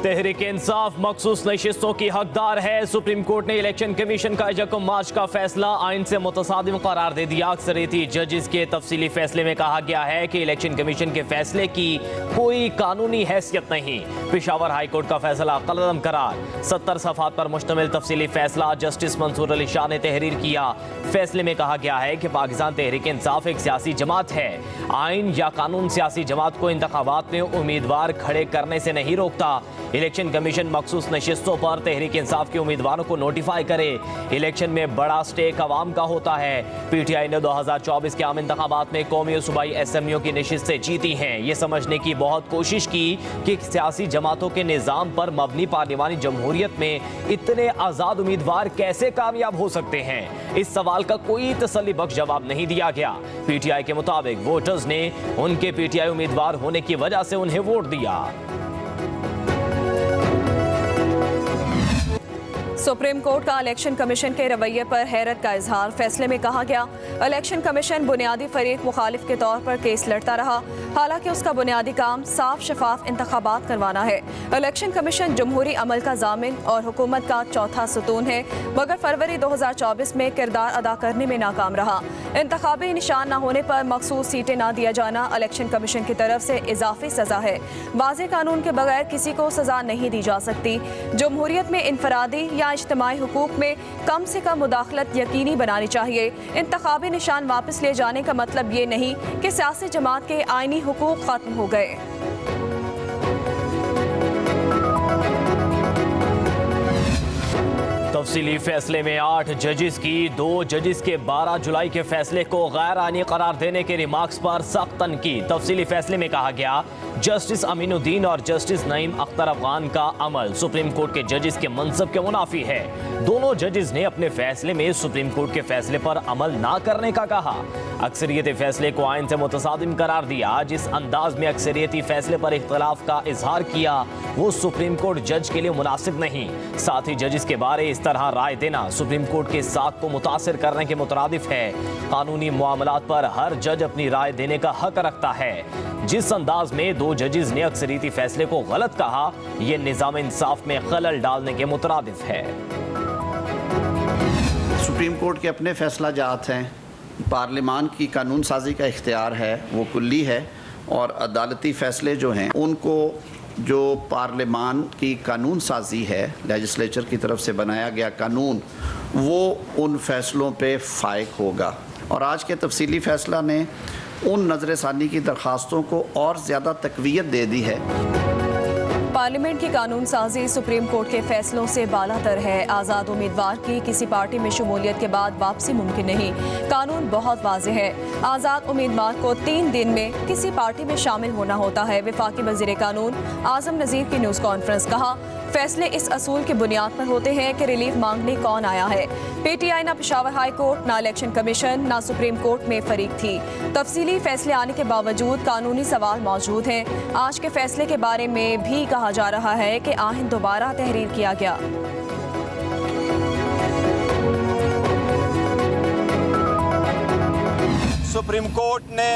तहरीक इंसाफ मखसूस नशिस्तों की हकदार है। सुप्रीम कोर्ट ने इलेक्शन कमीशन का 1 मार्च का फैसला आइन से मुतसादिम करार दे दिया। अक्सरियती जजेस के तफसीली फैसले में कहा गया है कि इलेक्शन कमीशन के फैसले की कोई कानूनी हैसियत नहीं। पेशावर हाई कोर्ट का फैसला कलअदम करार। 70 सफ़हात पर मुश्तमिल तफसीली फैसला जस्टिस मंसूर अली शाह ने तहरीर किया। फैसले में कहा गया है कि पाकिस्तान तहरीक इंसाफ एक सियासी जमात है। आइन या कानून सियासी जमात को इंतखाबात में उम्मीदवार खड़े करने से नहीं रोकता। इलेक्शन कमीशन मखसूस नशिस्तों पर तहरीक इंसाफ के उम्मीदवारों को नोटिफाई करे। इलेक्शन में बड़ा स्टेक अवाम का होता है। पीटीआई ने 2024 के आम इंतखाबात में कौमी और सूबाई असेंबलियों की नशिस्तें जीती हैं। ये समझने की बहुत कोशिश की कि सियासी जमातों के निज़ाम पर मबनी पार्लिमानी जमहूरियत में इतने आज़ाद उम्मीदवार कैसे कामयाब हो सकते हैं। इस सवाल का कोई तसल्ली बख्श जवाब नहीं दिया गया। पीटीआई के मुताबिक वोटर्स ने उनके पीटीआई उम्मीदवार होने की वजह से उन्हें वोट दिया। सुप्रीम कोर्ट का इलेक्शन कमीशन के रवैये पर हैरत का इजहार। फैसले में कहा गया, इलेक्शन कमीशन बुनियादी फरीक मुखालिफ के तौर पर केस लड़ता रहा, हालांकि उसका बुनियादी काम साफ शफाफ इंतखाबात करवाना है। इलेक्शन कमीशन जमहूरी अमल का जामिन और हुकूमत का चौथा सतून है, मगर फरवरी 2024 में किरदार अदा करने में नाकाम रहा। इंतखाबी निशान न होने पर मखसूस सीटें न दिया जाना इलेक्शन कमीशन की तरफ से इजाफी सजा है। वाज़ेह कानून के बगैर किसी को सजा नहीं दी जा सकती। जमहूरियत में इनफरादी या इज्तिमाई हुकूक में कम से कम मुदाखलत यकीनी बनानी चाहिए। इंतखाबी निशान वापस ले जाने का मतलब ये नहीं कि सियासी जमात के आईनी हुकूक खत्म हो गए। तफसीली फैसले में 8 जजेस की 2 जजेस के 12 जुलाई के फैसले को गैर आईनी करार देने के रिमार्क्स पर सख्त तनकीद। तफसीली फैसले में कहा गया, जस्टिस अमीनुद्दीन और जस्टिस नईम अख्तर अफगान का अमल सुप्रीम कोर्ट के जजेस के मनसब के मुनाफी है। दोनों जजेस ने अपने फैसले में सुप्रीम कोर्ट के फैसले पर अमल ना करने का कहा। अक्सरियती फैसले को आइन से मुतसादिम करार दिया। जिस अंदाज में अक्सरियती फैसले पर इख्तलाफ का इजहार किया वो सुप्रीम कोर्ट जज के लिए मुनासिब नहीं। साथ ही जजेस के बारे इस तरह राय देना सुप्रीम कोर्ट के साख को मुतासिर करने के मुतरादिफ है। कानूनी मामलात पर हर जज अपनी राय देने का हक रखता है। जिस अंदाज में 2 जजेस ने अक्सरियती फैसले को गलत कहा, यह निज़ाम इंसाफ में खलल डालने के मुतरादिफ है। सुप्रीम कोर्ट के अपने फैसला जात हैं, पार्लिमान की कानून साजी का इख्तियार है, वो कुल्ली है, और अदालती फ़ैसले जो हैं उनको जो पार्लिमान की कानून साजी है, लेजिस्लेचर की तरफ से बनाया गया कानून, वो उन फैसलों पे फायक होगा। और आज के तफसीली फ़ैसला ने उन नज़रसानी की दरख्वास्तों को और ज़्यादा तक़वियत दे दी है। पार्लियामेंट की कानून साजी सुप्रीम कोर्ट के फैसलों से बालातर है। आज़ाद उम्मीदवार की किसी पार्टी में शमूलियत के बाद वापसी मुमकिन नहीं। कानून बहुत वाज़ेह है। आज़ाद उम्मीदवार को 3 दिन में किसी पार्टी में शामिल होना होता है। वफाकी वज़ीर कानून आज़म नज़ीर की न्यूज़ कॉन्फ्रेंस। कहा, फैसले इस असूल की बुनियाद पर होते हैं कि रिलीफ मांगने कौन आया है। पीटीआई ना पेशावर हाई कोर्ट, ना इलेक्शन कमीशन, ना सुप्रीम कोर्ट में फरीक थी। तफसीली फैसले आने के बावजूद कानूनी सवाल मौजूद हैं। आज के फैसले के बारे में भी कहा जा रहा है कि आइन दोबारा तहरीर किया गया। सुप्रीम कोर्ट ने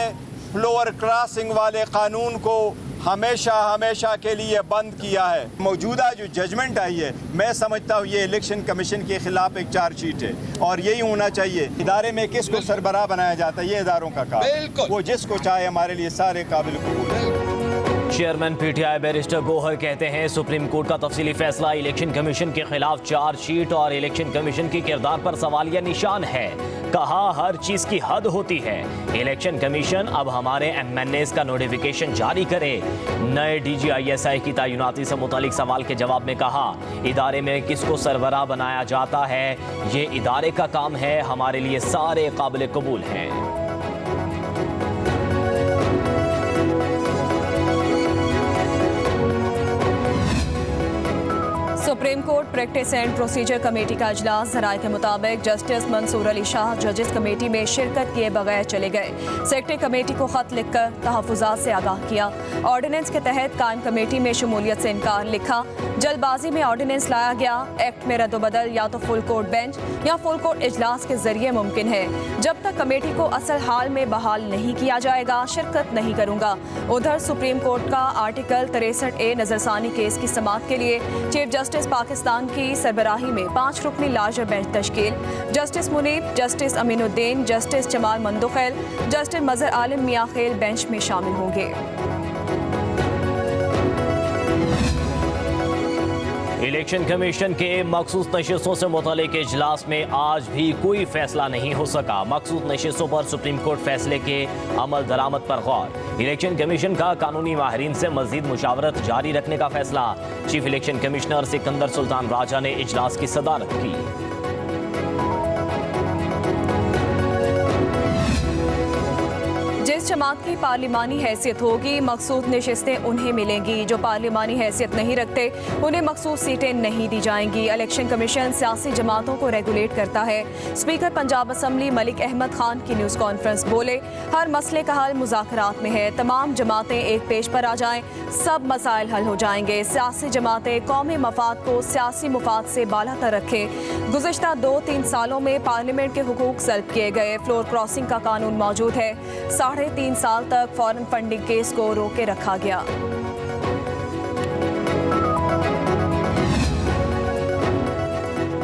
फ्लोअर क्रॉसिंग वाले कानून को हमेशा के लिए बंद किया है। मौजूदा जो जजमेंट आई है, मैं समझता हूँ ये इलेक्शन कमीशन के खिलाफ एक चार्जशीट है, और यही होना चाहिए। इदारे में किसको सरबराह बनाया जाता है, ये इदारों का काम, वो जिसको चाहे हमारे लिए सारे काबिल कबूल है। चेयरमैन पीटीआई बैरिस्टर गोहर कहते हैं, सुप्रीम कोर्ट का तफसीली फैसला इलेक्शन कमीशन के खिलाफ चार्जशीट और इलेक्शन कमीशन के किरदार पर सवालिया निशान है। कहा, हर चीज की हद होती है। इलेक्शन कमीशन अब हमारे MNAs का नोटिफिकेशन जारी करे। नए DGISI की तैनाती से मुतालिक सवाल के जवाब में कहा, इदारे में किसको सरबराह बनाया जाता है ये इदारे का काम है, हमारे लिए सारे काबिल कबूल हैं। Supreme supreme court practice and procedure committee का इजलास जराये के मुताबिक जस्टिस मंसूर अली शाह जजेस कमेटी में शिरकत किए बगैर चले गए। सेक्रेटरी कमेटी को खत लिखकर तहफ़्फ़ुज़ात से आगाह किया। ऑर्डिनेंस के तहत कायम कमेटी में शमूलियत से इनकार लिखा। जल्दबाजी में ऑर्डिनेंस लाया गया। एक्ट में रद्दबदल या तो फुल कोर्ट बेंच या फुल कोर्ट इजलास के जरिए मुमकिन है। जब तक कमेटी को असल हाल में बहाल नहीं किया जाएगा, शिरकत नहीं करूंगा। उधर सुप्रीम कोर्ट का आर्टिकल 63A नजरसानी केस की समाअत के लिए चीफ जस्टिस पाकिस्तान की सरबराही में 5 रुकनी लार्जर बेंच तश्कील। Justice Munib, justice Aminuddin, justice Jamal Mandokhail, justice Mazhar Alam Miankhel bench में शामिल होंगे। इलेक्शन कमीशन के मखसूस नशिस्तों से मुतालिक इजलास में आज भी कोई फैसला नहीं हो सका। मखसूस नशिस्तों पर सुप्रीम कोर्ट फैसले के अमल दरामद पर गौर। इलेक्शन कमीशन का कानूनी माहिरीन से मजीद मुशावरत जारी रखने का फैसला। Chief election commissioner Sikandar Sultan Raja ने इजलास की सदारत की। जिस जमात की पार्लिमानी हैसियत होगी, मखसूस नशिस्तें उन्हें मिलेंगी। जो पार्लिमानी हैसियत नहीं रखते, उन्हें मखसूस सीटें नहीं दी जाएंगी। इलेक्शन कमीशन सियासी जमातों को रेगुलेट करता है। स्पीकर पंजाब असम्बली मलिक अहमद खान की न्यूज़ कॉन्फ्रेंस बोले, हर मसले का हल मुज़ाकरात में है। तमाम जमातें एक पेज पर आ जाएं, सब मसाइल हल हो जाएंगे। सियासी जमातें कौमी मफाद को सियासी मुफाद से बालातर रखें। गुज़िश्ता 2-3 सालों में पार्लियामेंट के हुकूक सल्ब किए गए। फ्लोर क्रॉसिंग का कानून मौजूद है। 3.5 साल तक फॉरेन फंडिंग केस को रोके रखा गया।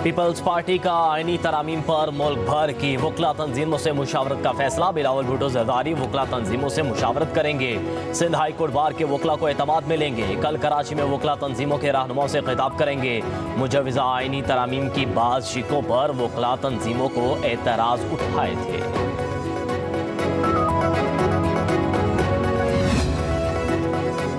पीपल्स पार्टी का आईनी तरामीम पर मुल्क भर की वकला तंजीमों से मुशावरत का फैसला। बिलावल भुट्टो जरदारी वकला तंजीमों से मुशावरत करेंगे। सिंध हाई कोर्ट बार के वकला को एतमाद मिलेंगे। कल कराची में वकला तंजीमों के रहनुमाओं से खिताब करेंगे। मुजवज़ा आईनी तरामीम की बाज़ शिकों पर वकला तंजीमों को एतराज़ उठाए थे।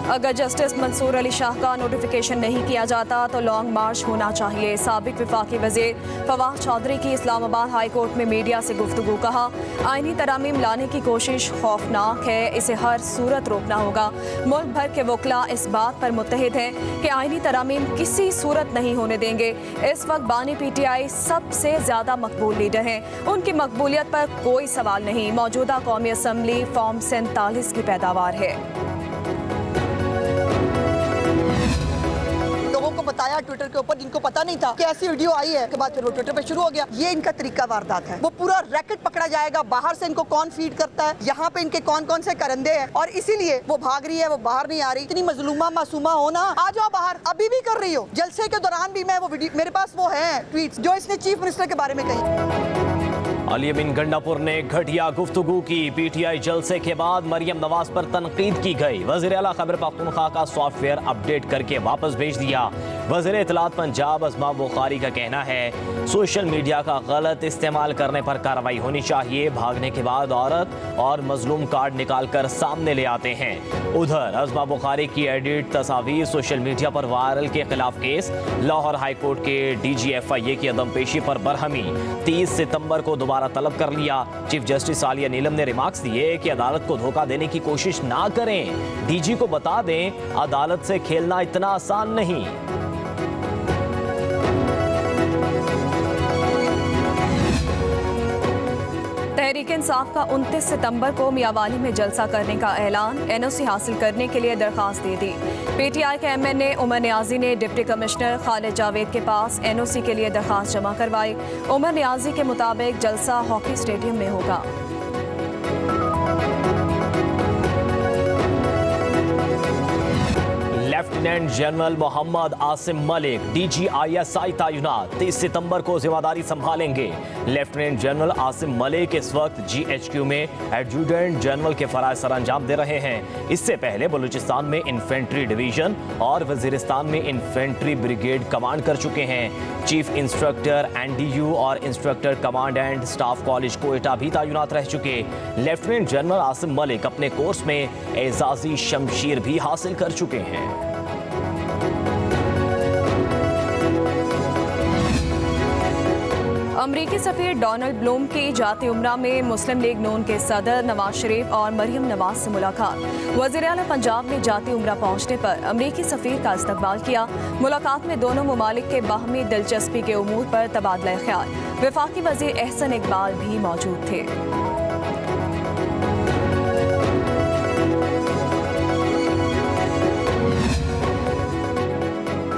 अगर जस्टिस मंसूर अली शाह का नोटिफिकेशन नहीं किया जाता तो लॉन्ग मार्च होना चाहिए। साबिक वफाकी वज़ीर फवाद चौधरी की इस्लामाबाद हाई कोर्ट में मीडिया से गुफ्तगू। कहा, आईनी तरामीम लाने की कोशिश खौफनाक है, इसे हर सूरत रोकना होगा। मुल्क भर के वकला इस बात पर मुत्तहिद हैं कि आईनी तरामीम किसी सूरत नहीं होने देंगे। इस वक्त बानी PTI सबसे ज़्यादा मकबूल लीडर हैं। उनकी मकबूलियत पर कोई सवाल नहीं। मौजूदा कौमी असम्बली फॉर्म 47 की पैदावार है। बताया ट्विटर के ऊपर, जिनको पता नहीं था कि ऐसी वीडियो आई है, के बाद फिर वो ट्विटर पे शुरू हो गया। ये इनका तरीका वारदात है। वो पूरा रैकेट पकड़ा जाएगा, बाहर से इनको कौन फीड करता है, यहाँ पे इनके कौन कौन से करंदे हैं, और इसीलिए वो भाग रही है, वो बाहर नहीं आ रही। इतनी मजलूमा मासूमा हो ना, आ जाओ बाहर। अभी भी कर रही हो। जलसे के दौरान भी मैं वो वीडियो, मेरे पास वो है ट्वीट्स जो इसने चीफ मिनिस्टर के बारे में कही। अली अमीन गंडापुर ने घटिया गुफ्तगू की। PTI जलसे के बाद मरियम नवाज पर तनकीद की गई। वज़ीर आला खैबर पख्तूनख्वा का सॉफ्टवेयर अपडेट करके वापस भेज दिया। वज़ीर इत्तलात पंजाब अस्मा बुखारी का कहना है, सोशल मीडिया का गलत इस्तेमाल करने पर कार्रवाई होनी चाहिए। भागने के बाद औरत और मजलूम कार्ड निकाल कर सामने ले आते हैं। उधर अस्मा बुखारी की एडिट तस्वीर सोशल मीडिया पर वायरल के खिलाफ केस। लाहौर हाई कोर्ट के DG-FIA की अदम पेशी पर बरहमी। 30 सितंबर को दोबारा तलब कर लिया। चीफ जस्टिस आलिया नीलम ने रिमार्क्स दिए कि अदालत को धोखा देने की कोशिश ना करें। DG को बता दें, अदालत से खेलना इतना आसान नहीं। तहरीक इंसाफ का 29 सितंबर को मियावाली में जलसा करने का ऐलान। NOC हासिल करने के लिए दरखास्त दे दी। PTI के MNA उमर नियाजी ने डिप्टी कमिश्नर खालिद जावेद के पास NOC के लिए दरखास्त जमा करवाई। उमर नियाजी के मुताबिक जलसा हॉकी स्टेडियम में होगा। Lieutenant general Mohammad Asim Malik DG-ISI तैनात 30 सितंबर को जिम्मेदारी संभालेंगे। लेफ्टिनेंट जनरल आसिम मलिक इस वक्त GHQ में एडजुटेंट जनरल के फराइज सर अंजाम दे रहे हैं। इससे पहले बलूचिस्तान में इन्फेंट्री डिवीजन और वजीरिस्तान में इन्फेंट्री ब्रिगेड कमांड कर चुके हैं। चीफ इंस्ट्रक्टर NDU और instructor command and staff college Quetta भी तैनात रह चुके। लेफ्टिनेंट जनरल आसिम मलिक अपने कोर्स में एजाजी शमशीर भी हासिल कर चुके हैं। अमरीकी सफीर डोनाल्ड ब्लूम की जाती उम्रा में मुस्लिम लीग नून के सदर नवाज शरीफ और मरियम नवाज से मुलाकात। वज़ीर आला पंजाब ने जाती उम्रा पहुंचने पर अमरीकी सफीर का इस्तकबाल किया। मुलाकात में दोनों ममालिक के बाहमी दिलचस्पी के उमूर पर तबादला ख्याल। वफाकी वज़ीर एहसन इकबाल भी मौजूद थे।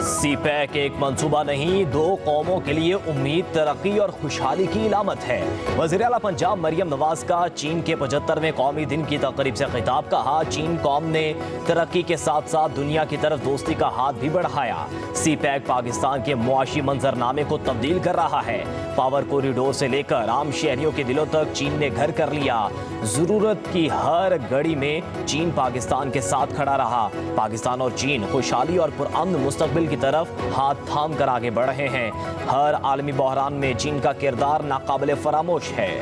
सीपैक एक मंसूबा नहीं, दो कौमों के लिए उम्मीद, तरक्की और खुशहाली की इलामत है। वज़ीर आला पंजाब मरियम नवाज का चीन के 75वें कौमी दिन की तकरीब से खिताब। कहा, चीन कौम ने तरक्की के साथ साथ दुनिया की तरफ दोस्ती का हाथ भी बढ़ाया। सीपैक पाकिस्तान के मुआशी मंजरनामे को तब्दील कर रहा है। पावर कॉरिडोर से लेकर आम शहरियों के दिलों तक चीन ने घर कर लिया। जरूरत की हर घड़ी में चीन पाकिस्तान के साथ खड़ा रहा। पाकिस्तान और चीन खुशहाली और पुरअमन मुस्तकबिल की तरफ हाथ थाम कर आगे बढ़ रहे हैं। हर आलमी बहरान में चीन का किरदार नाकाबिले फरामोश है।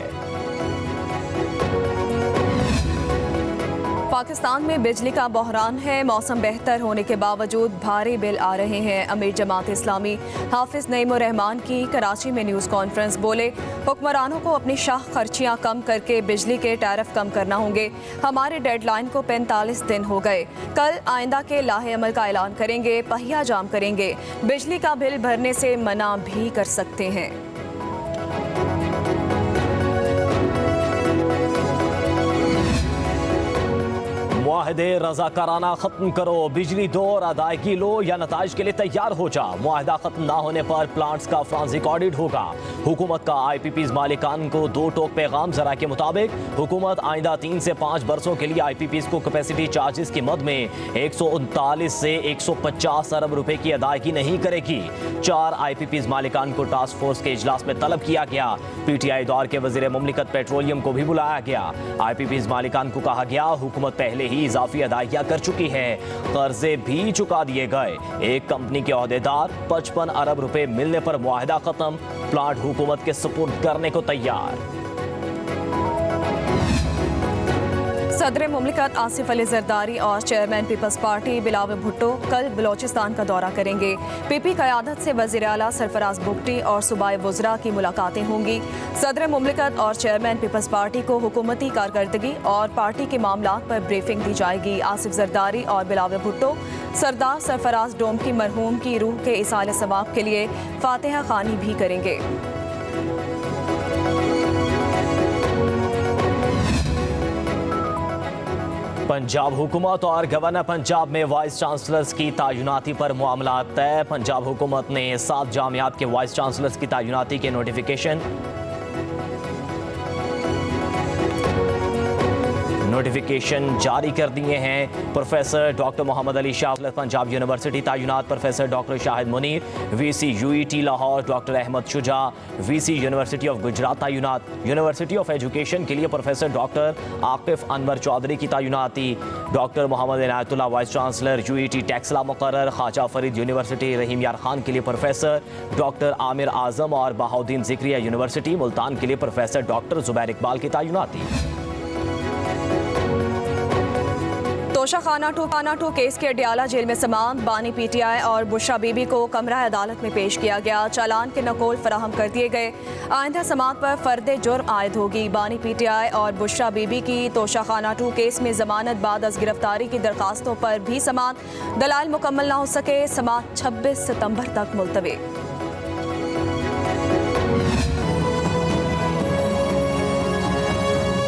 पाकिस्तान में बिजली का बहरान है। मौसम बेहतर होने के बावजूद भारी बिल आ रहे हैं। अमीर जमात इस्लामी हाफिज नईमुर रहमान की कराची में न्यूज़ कॉन्फ्रेंस। बोले, हुक्मरानों को अपनी शाह खर्चियाँ कम करके बिजली के टैरिफ कम करना होंगे। हमारे डेडलाइन को 45 दिन हो गए। कल आइंदा के लाहे अमल का ऐलान करेंगे। पहिया जाम करेंगे। बिजली का बिल भरने से मना भी कर सकते हैं। मुआहदे रज़ाकाराना खत्म करो, बिजली दो और अदायगी लो या नताइज के लिए तैयार हो जा। मुआहदा खत्म ना होने पर प्लांट्स का फॉरेंसिक ऑडिट होगा। हुकूमत का IPPs मालिकान को 2 टोक पैगाम। जरा के मुताबिक हुकूमत आइंदा 3 से 5 बरसों के लिए IPPs को कैपेसिटी चार्जेस की मद में 139 से 150 अरब रुपए की अदायगी नहीं करेगी। 4 IPPs मालिकान को टास्क फोर्स के इजलास में तलब किया गया। PTI दौर के वजीर मुमलिकत पेट्रोलियम को भी बुलाया गया। IPPs मालिकान को कहा गया, हुकूमत पहले ही इजाफी अदायगियां कर चुकी है, कर्जे भी चुका दिए गए। एक कंपनी के ओहदेदार 55 अरब रुपए मिलने पर मुआहदा खत्म। प्लांट हुकूमत के सुपुर्द करने को तैयार। सदर मुमलिकत आसिफ अली जरदारी और chairman people's party Bilawal Bhutto कल बलोचिस्तान का दौरा करेंगे। PP क़यादत से वज़ीर आला सरफराज बुगटी और सूबाई वज़रा की मुलाकातें होंगी। सदर मुमलिकत और चेयरमैन पीपल्स पार्टी को हुकूमती कारकर्दगी और पार्टी के मामलात पर ब्रीफिंग दी जाएगी। आसिफ जरदारी और बिलावल भुट्टो सरदार सरफराज डोम की मरहूम की रूह के इसाले सवाब के लिए फातिहा खानी भी करेंगे। पंजाब हुकूमत और गवर्नर पंजाब में वाइस चांसलर्स की तैनाती पर मामला तय। पंजाब हुकूमत ने 7 जामियात के वाइस चांसलर्स की तैनाती के नोटिफिकेशन जारी कर दिए हैं। Professor doctor Mohammad Ali Shah Punjab university तैनात। Professor doctor Shahid Munir VC UET Lahore. Doctor Ahmad Shuja VC university of Gujrat तैनात। यूनिवर्सिटी ऑफ एजुकेशन के लिए प्रोफेसर डॉक्टर आकिफ अनवर चौधरी की तैनाती। Doctor Mohammad Inayatullah vice chancellor UET Taxila मुकर्रर। ख्वाजा फरीद यूनिवर्सिटी रहीम यार खान के लिए प्रोफेसर डॉक्टर आमिर आजम और बहाउद्दीन ज़िक्रिया यूनिवर्सिटी मुल्तान के लिए प्रोफेसर डॉक्टर जुबैर इकबाल की तैनाती। तोशाखाना 2 केस के अडियाला जेल में समाअत। बानी PTI और बुशरा बीबी को कमरा अदालत में पेश किया गया। चालान के नकोल फराहम कर दिए गए। आइंदा समाअत पर फर्द जुर्म आयद होगी। बानी PTI और बुशरा बीबी की तोशाखाना 2 केस में जमानत बाद अज गिरफ्तारी की दरखास्तों पर भी समाअत। दलाइल मुकम्मल ना हो सके, समाअत 26 सितंबर तक मुलतवी।